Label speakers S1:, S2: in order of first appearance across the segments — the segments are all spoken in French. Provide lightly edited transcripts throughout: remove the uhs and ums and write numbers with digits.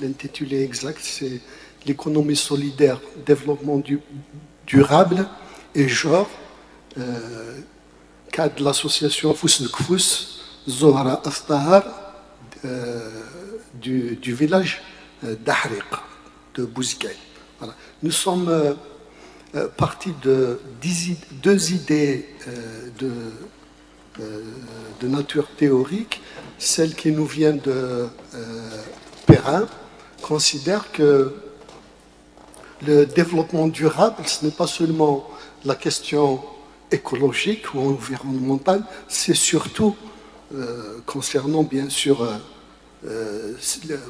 S1: L'intitulé exact, c'est l'économie solidaire, développement durable et genre, cadre de l'association Fous Nkfous, Zohra Astahar, du village d'Ahriq, de Bouzgaï. Voilà. Nous sommes partis de deux idées de nature théorique. Celle qui nous vient de Perrin considère que le développement durable, ce n'est pas seulement la question écologique ou environnementale, c'est surtout, concernant bien sûr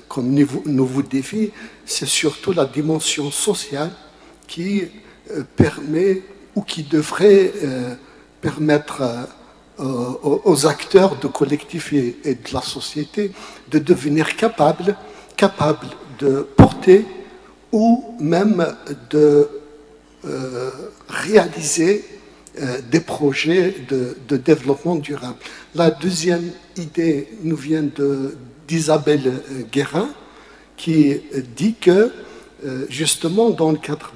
S1: comme nouveau défi, c'est surtout la dimension sociale qui permet ou qui devrait permettre aux acteurs de collectifs et de la société de devenir capables de porter ou même de réaliser des projets de développement durable. La deuxième idée nous vient d'Isabelle Guérin, qui dit que justement dans le cadre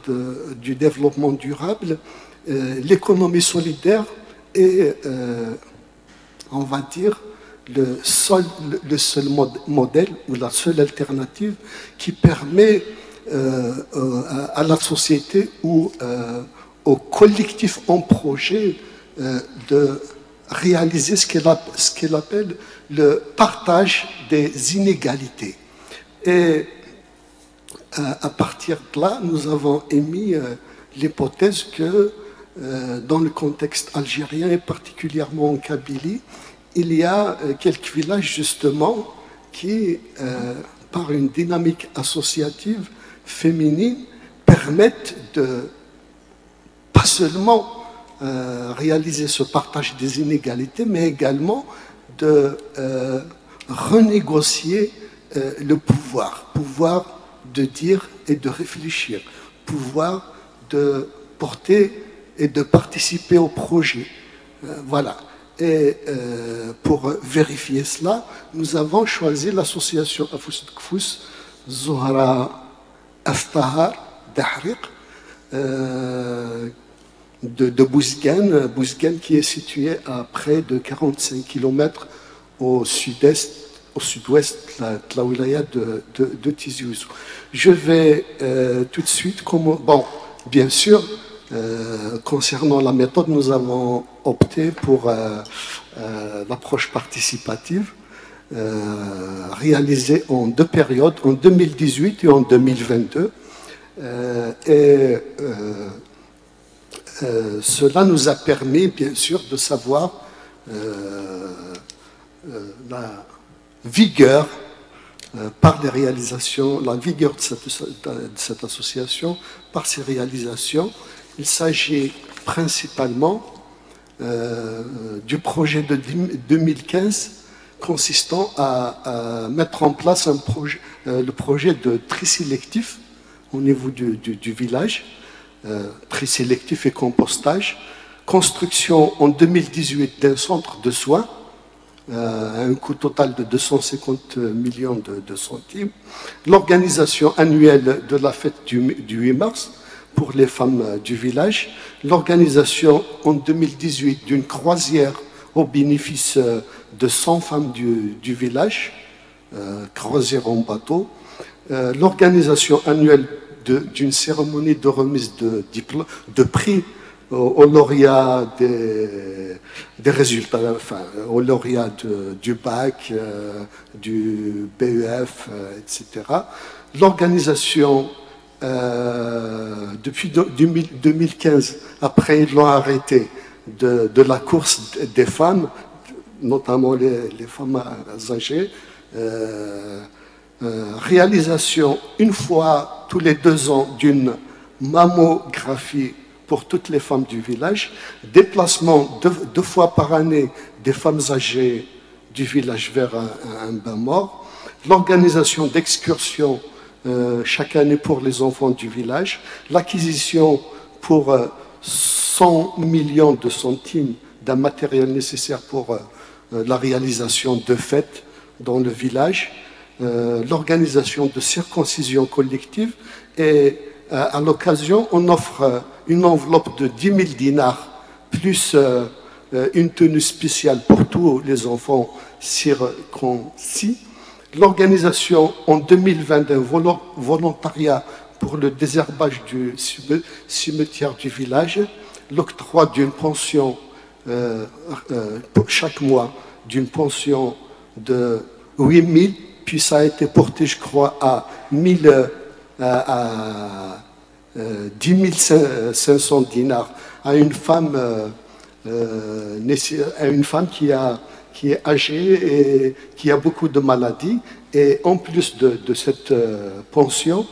S1: du développement durable, l'économie solidaire est, on va dire, le seul modèle ou la seule alternative qui permet à la société ou au collectif en projet de réaliser ce qu'elle appelle le partage des inégalités. Et à partir de là, nous avons émis l'hypothèse que dans le contexte algérien et particulièrement en Kabylie, il y a quelques villages justement qui, par une dynamique associative féminine, permettent de pas seulement réaliser ce partage des inégalités, mais également de renégocier le pouvoir de dire et de réfléchir, pouvoir de porter et de participer au projet. Voilà. Et pour vérifier cela, nous avons choisi l'association Fous Nkfous Zohra Astahar d'Ahriq de Bouzgane, qui est située à près de 45 km au sud-ouest de la wilaya de Tizi Ouzou. Je vais tout de suite, bon, bien sûr, concernant la méthode, nous avons opté pour l'approche participative réalisée en deux périodes, en 2018 et en 2022. Cela nous a permis, bien sûr, de savoir la vigueur par les réalisations, la vigueur de cette association par ses réalisations. Il s'agit principalement du projet de 2015 consistant à mettre en place le projet de tri sélectif au niveau du village, tri sélectif et compostage, construction en 2018 d'un centre de soins à un coût total de 250 millions de centimes, l'organisation annuelle de la fête du 8 mars pour les femmes du village, l'organisation en 2018 d'une croisière au bénéfice de 100 femmes du village, croisière en bateau, l'organisation annuelle d'une cérémonie de remise de prix aux lauréats des résultats, enfin, aux lauréats du bac, du BEF, etc. L'organisation, depuis 2015, après ils l'ont arrêté, de la course des femmes, notamment les femmes âgées, réalisation une fois tous les 2 ans d'une mammographie pour toutes les femmes du village, déplacement deux fois par année des femmes âgées du village vers un bain mort, l'organisation d'excursions chaque année pour les enfants du village, l'acquisition pour 100 millions de centimes d'un matériel nécessaire pour la réalisation de fêtes dans le village, l'organisation de circoncision collective et à l'occasion, on offre une enveloppe de 10 000 dinars plus une tenue spéciale pour tous les enfants circoncis. L'organisation en 2020 d'un volontariat pour le désherbage du cimetière du village, l'octroi d'une pension pour chaque mois, d'une pension de 8 000, puis ça a été porté, je crois, à 10 500 dinars à une femme, qui est âgée et qui a beaucoup de maladies. Et en plus de cette pension,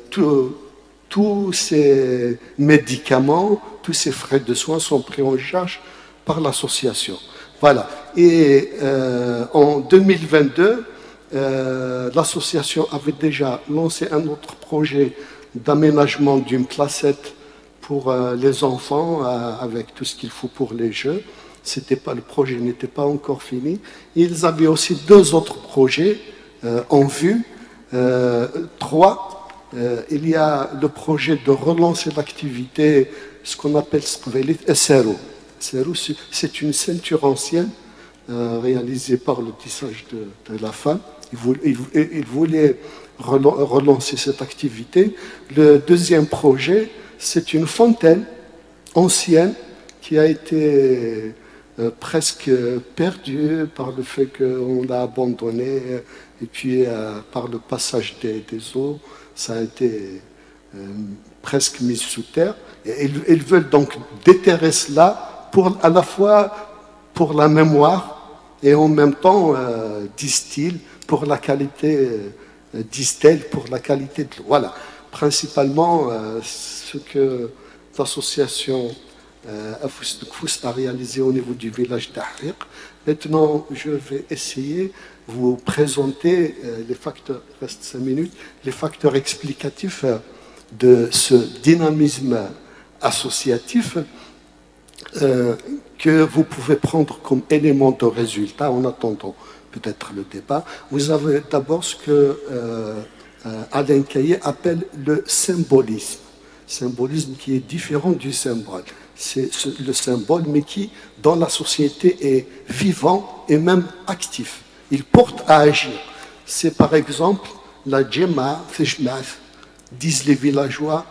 S1: tous ces médicaments, tous ces frais de soins sont pris en charge par l'association. Voilà. Et en 2022, l'association avait déjà lancé un autre projet d'aménagement d'une placette pour les enfants avec tout ce qu'il faut pour les jeux. Le projet n'était pas encore fini. Ils avaient aussi 2 autres projets en vue. 3, il y a le projet de relancer l'activité, ce qu'on appelle SRO. SRO, c'est une ceinture ancienne réalisée par le tissage de la femme. Il voulait relancer cette activité. Le 2e projet, c'est une fontaine ancienne qui a été presque perdue par le fait qu'on l'a abandonnée et puis par le passage des eaux, ça a été presque mis sous terre. Et ils veulent donc déterrer cela à la fois pour la mémoire et en même temps, disent-ils, pour la qualité, disent-elles, pour la qualité de l'eau. Voilà, principalement ce que l'association Afous a réalisé au niveau du village d'Ahriq. Maintenant, je vais essayer de vous présenter les facteurs, il reste 5 minutes, les facteurs explicatifs de ce dynamisme associatif que vous pouvez prendre comme élément de résultat en attendant peut-être le débat. Vous avez d'abord ce que Alain Caillé appelle le symbolisme. Symbolisme qui est différent du symbole. C'est le symbole, mais qui, dans la société, est vivant et même actif. Il porte à agir. C'est par exemple la djema, disent les villageois,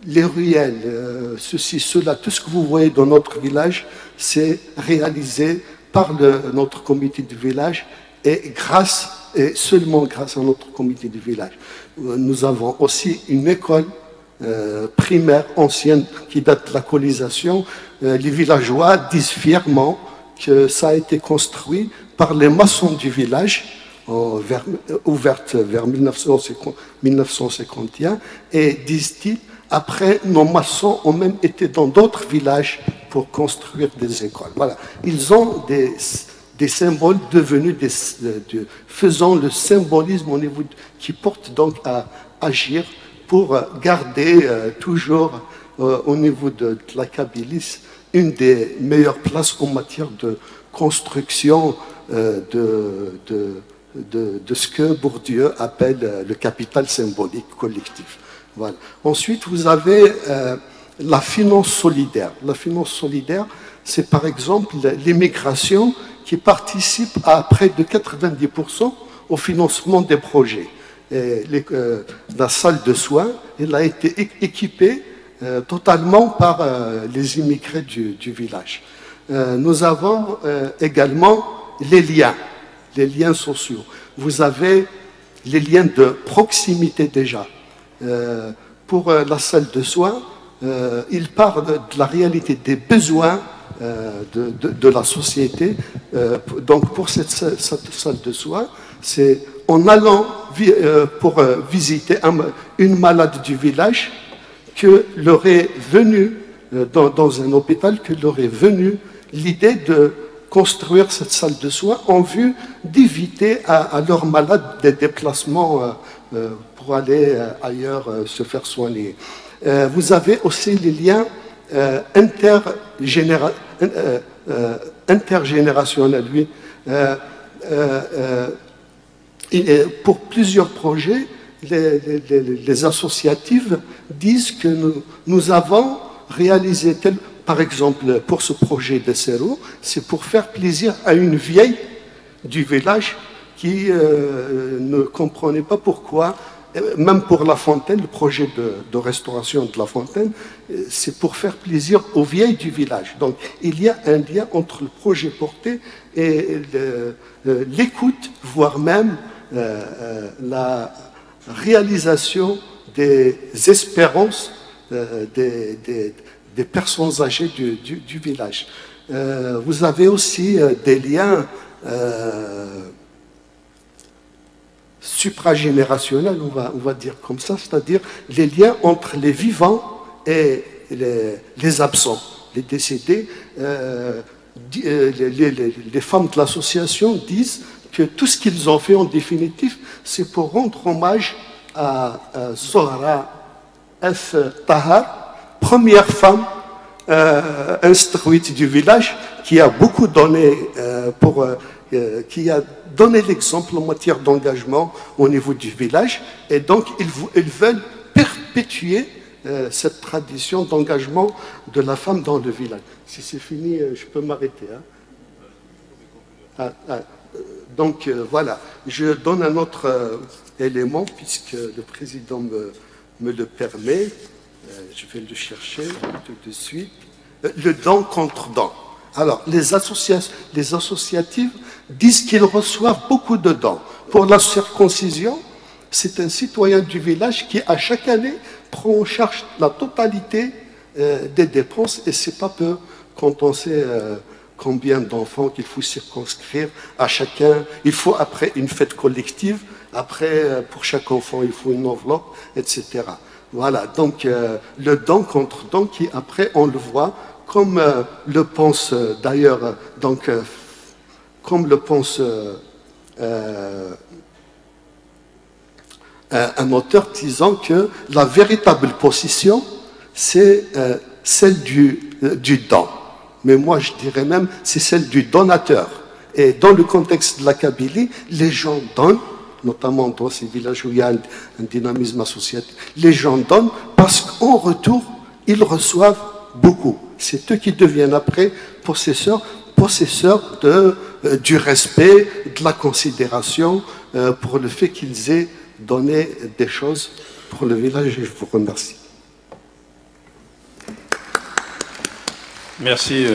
S1: les ruelles, ceci, cela, tout ce que vous voyez dans notre village, c'est réalisé par notre comité du village et seulement grâce à notre comité du village. Nous avons aussi une école primaire ancienne qui date de la colonisation. Les villageois disent fièrement que ça a été construit par les maçons du village, ouverte vers 1951, et disent-ils, après, nos maçons ont même été dans d'autres villages pour construire des écoles. Voilà. Ils ont des symboles devenus faisant le symbolisme au niveau qui porte donc à agir pour garder toujours au niveau de la Kabylie une des meilleures places en matière de construction de ce que Bourdieu appelle le capital symbolique collectif. Voilà. Ensuite, vous avez la finance solidaire. La finance solidaire, c'est par exemple l'immigration qui participe à près de 90% au financement des projets. La salle de soins, elle a été équipée totalement par les immigrés du village. Nous avons également les liens sociaux. Vous avez les liens de proximité déjà. Pour la salle de soins, il parle de la réalité des besoins de la société. Donc pour cette salle de soins, c'est en allant pour visiter une malade du village que leur est venu, dans un hôpital, que leur est venue l'idée de construire cette salle de soins en vue d'éviter à leurs malades des déplacements pour aller ailleurs se faire soigner. Vous avez aussi les liens intergénérationnels. Et pour plusieurs projets, les associatives disent que nous avons réalisé tel. Par exemple, pour ce projet de Serro, c'est pour faire plaisir à une vieille du village qui ne comprenait pas pourquoi, même pour La Fontaine, le projet de restauration de La Fontaine, c'est pour faire plaisir aux vieilles du village. Donc il y a un lien entre le projet porté et l'écoute, voire même la réalisation des espérances des personnes âgées du village. Vous avez aussi des liens supragénérationnels, on va dire comme ça, c'est-à-dire les liens entre les vivants et les absents, les décédés. Les femmes de l'association disent que tout ce qu'ils ont fait en définitive, c'est pour rendre hommage à Zohra F. Tahar, première femme instruite du village, qui a beaucoup donné qui a donné l'exemple en matière d'engagement au niveau du village, et donc ils veulent perpétuer cette tradition d'engagement de la femme dans le village. Si c'est fini, je peux m'arrêter. Hein. Donc voilà, je donne un autre élément, puisque le président me le permet. Je vais le chercher tout de suite. Le don contre don. Alors, les associatives disent qu'ils reçoivent beaucoup de dons. Pour la circoncision, c'est un citoyen du village qui, à chaque année, prend en charge la totalité des dépenses, et c'est pas peu quand on sait combien d'enfants qu'il faut circonscrire à chacun. Il faut après une fête collective, après pour chaque enfant il faut une enveloppe, etc. Voilà, donc le don contre don qui après on le voit comme le pense d'ailleurs, donc comme le pense un auteur disant que la véritable position c'est celle du don. Mais moi je dirais même c'est celle du donateur. Et dans le contexte de la Kabylie, les gens donnent, notamment dans ces villages où il y a un dynamisme associatif, les gens donnent parce qu'en retour, ils reçoivent beaucoup. C'est eux qui deviennent après possesseurs du respect, de la considération pour le fait qu'ils aient donné des choses pour le village. Et je vous remercie.
S2: Merci.